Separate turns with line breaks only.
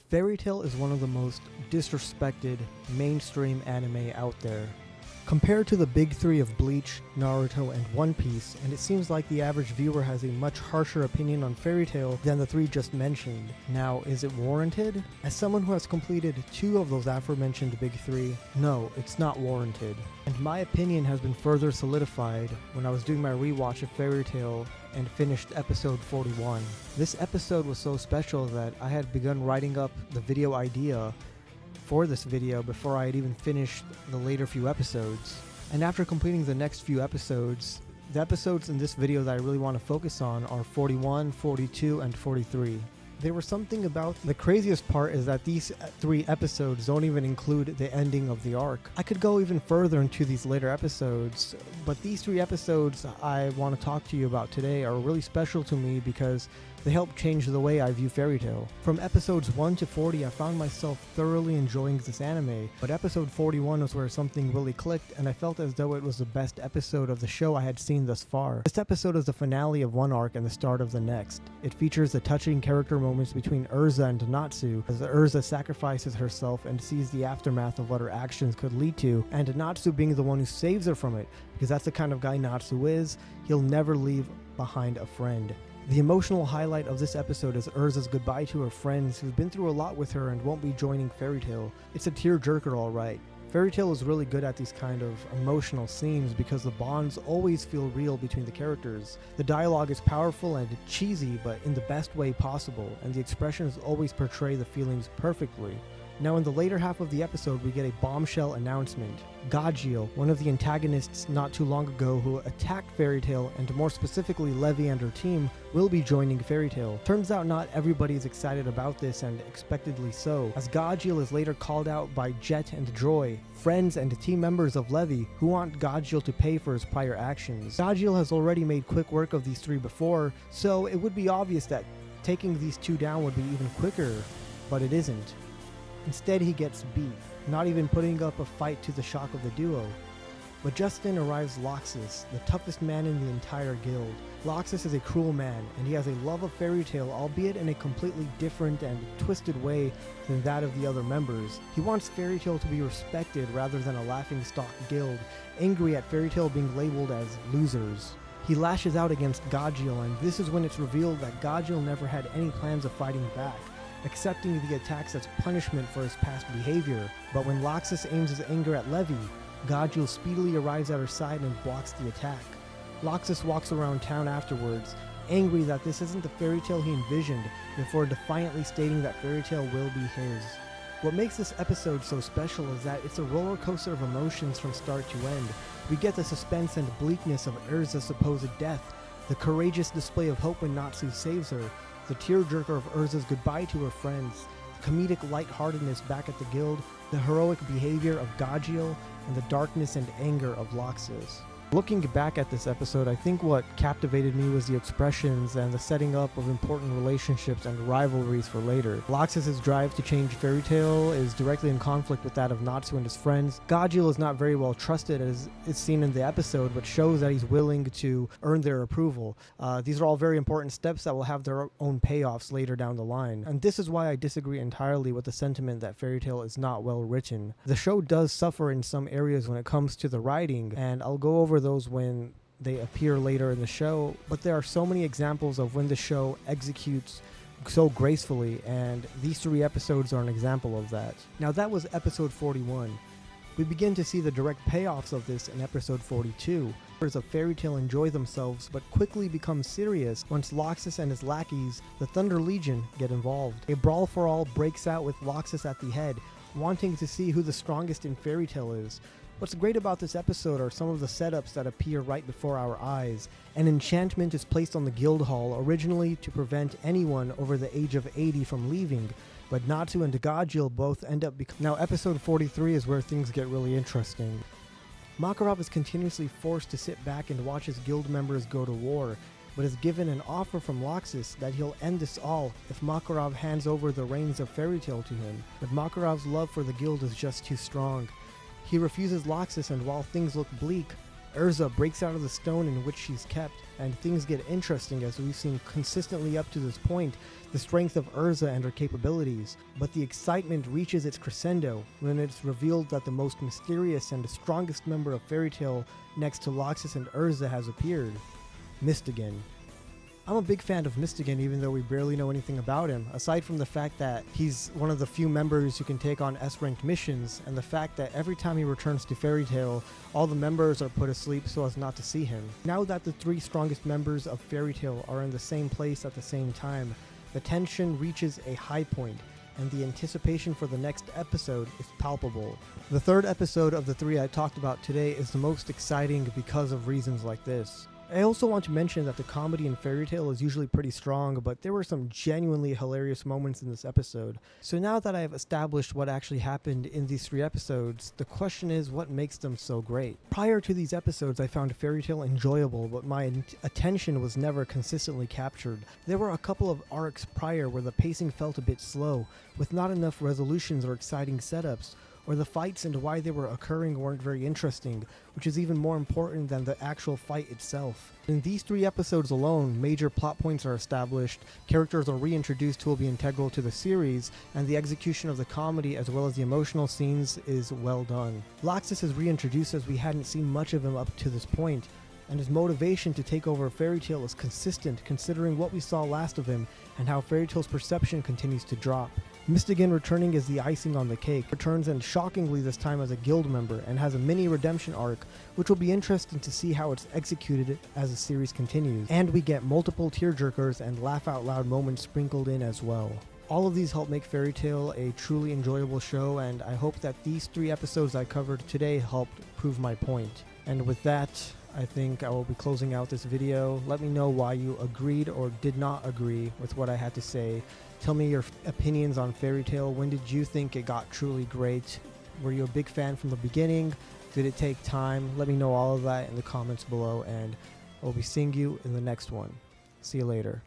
Fairy Tail is one of the most disrespected mainstream anime out there. Compared to the big three of Bleach, Naruto, and One Piece, and it seems like the average viewer has a much harsher opinion on Fairy Tail than the three just mentioned. Now, is it warranted? As someone who has completed 2 of those aforementioned big three, no, it's not warranted. And my opinion has been further solidified when I was doing my rewatch of Fairy Tail and finished episode 41. This episode was so special that I had begun writing up the video idea for this video before I had even finished the later few episodes. And after completing the next few episodes, the episodes in this video that I really want to focus on are 41, 42, and 43. There was something about the craziest part is that these 3 episodes don't even include the ending of the arc. I could go even further into these later episodes, but these 3 episodes I want to talk to you about today are really special to me because they help change the way I view Fairy Tail. From episodes 1 to 40, I found myself thoroughly enjoying this anime, but episode 41 was where something really clicked, and I felt as though it was the best episode of the show I had seen thus far. This episode is the finale of one arc and the start of the next. It features the touching character moments between Urza and Natsu, as Urza sacrifices herself and sees the aftermath of what her actions could lead to, and Natsu being the one who saves her from it, because that's the kind of guy Natsu is. He'll never leave behind a friend. The emotional highlight of this episode is Urza's goodbye to her friends who've been through a lot with her and won't be joining Fairy Tail. It's a tearjerker, alright. Fairy Tail is really good at these kind of emotional scenes because the bonds always feel real between the characters. The dialogue is powerful and cheesy, but in the best way possible, and the expressions always portray the feelings perfectly. Now in the later half of the episode, we get a bombshell announcement. Gajeel, one of the antagonists not too long ago who attacked Fairy Tail, and more specifically Levi and her team, will be joining Fairy Tail. Turns out not everybody is excited about this, and expectedly so, as Gajeel is later called out by Jet and Joy, friends and team members of Levi, who want Gajeel to pay for his prior actions. Gajeel has already made quick work of these 3 before, so it would be obvious that taking these 2 down would be even quicker, but it isn't. Instead, he gets beat, not even putting up a fight to the shock of the duo. But just then arrives Loxus, the toughest man in the entire guild. Loxus is a cruel man, and he has a love of Fairy Tail, albeit in a completely different and twisted way than that of the other members. He wants Fairy Tail to be respected rather than a laughingstock guild, angry at Fairy Tail being labeled as losers. He lashes out against Gajeel, and this is when it's revealed that Gajeel never had any plans of fighting back, accepting the attacks as punishment for his past behavior. But when Loxus aims his anger at Levi, Gajeel speedily arrives at her side and blocks the attack. Loxus walks around town afterwards, angry that this isn't the Fairy Tail he envisioned, before defiantly stating that Fairy Tail will be his. What makes this episode so special is that it's a roller coaster of emotions from start to end. We get the suspense and bleakness of Urza's supposed death, the courageous display of hope when Natsu saves her, the tearjerker of Urza's goodbye to her friends, the comedic lightheartedness back at the guild, the heroic behavior of Gajeel, and the darkness and anger of Loxus. Looking back at this episode, I think what captivated me was the expressions and the setting up of important relationships and rivalries for later. Loxus' drive to change Fairy Tail is directly in conflict with that of Natsu and his friends. Gajeel is not very well trusted, as is seen in the episode, but shows that he's willing to earn their approval. These are all very important steps that will have their own payoffs later down the line. And this is why I disagree entirely with the sentiment that Fairy Tail is not well written. The show does suffer in some areas when it comes to the writing, and I'll go over those when they appear later in the show, but there are so many examples of when the show executes so gracefully, and these 3 episodes are an example of that. Now that was episode 41. We begin to see the direct payoffs of this in episode 42. Members of Fairy Tail enjoy themselves, but quickly become serious once Loxus and his lackeys, the Thunder Legion, get involved. A brawl for all breaks out with Loxus at the head, wanting to see who the strongest in Fairy Tail is. What's great about this episode are some of the setups that appear right before our eyes. An enchantment is placed on the guild hall, originally to prevent anyone over the age of 80 from leaving, but Natsu and Gajeel both end up Now episode 43 is where things get really interesting. Makarov is continuously forced to sit back and watch his guild members go to war, but is given an offer from Loxus that he'll end this all if Makarov hands over the reins of Fairy Tail to him. But Makarov's love for the guild is just too strong. He refuses Loxus, and while things look bleak, Urza breaks out of the stone in which she's kept, and things get interesting as we've seen consistently up to this point the strength of Urza and her capabilities. But the excitement reaches its crescendo when it's revealed that the most mysterious and strongest member of Fairy Tail next to Loxus and Urza has appeared, Mystigan. I'm a big fan of Mystigan, even though we barely know anything about him, aside from the fact that he's one of the few members who can take on S-ranked missions, and the fact that every time he returns to Fairy Tail, all the members are put asleep so as not to see him. Now that the three strongest members of Fairy Tail are in the same place at the same time, the tension reaches a high point, and the anticipation for the next episode is palpable. The third episode of the three I talked about today is the most exciting because of reasons like this. I also want to mention that the comedy in Fairy Tail is usually pretty strong, but there were some genuinely hilarious moments in this episode. So now that I have established what actually happened in these three episodes, the question is what makes them so great? Prior to these episodes, I found Fairy Tail enjoyable, but my attention was never consistently captured. There were a couple of arcs prior where the pacing felt a bit slow, with not enough resolutions or exciting setups, or the fights and why they were occurring weren't very interesting, which is even more important than the actual fight itself. In these three episodes alone, major plot points are established, characters are reintroduced who will be integral to the series, and the execution of the comedy as well as the emotional scenes is well done. Loxus is reintroduced as we hadn't seen much of him up to this point, and his motivation to take over Fairy Tail is consistent considering what we saw last of him and how Fairy Tail's perception continues to drop. Mystigan returning is the icing on the cake, returns and shockingly this time as a guild member and has a mini redemption arc, which will be interesting to see how it's executed as the series continues, and we get multiple tearjerkers and laugh out loud moments sprinkled in as well. All of these help make Fairy Tail a truly enjoyable show, and I hope that these three episodes I covered today helped prove my point. And with that, I think I will be closing out this video. Let me know why you agreed or did not agree with what I had to say. Tell me your opinions on Fairy Tail. When did you think it got truly great? Were you a big fan from the beginning? Did it take time? Let me know all of that in the comments below, and I'll be seeing you in the next one. See you later.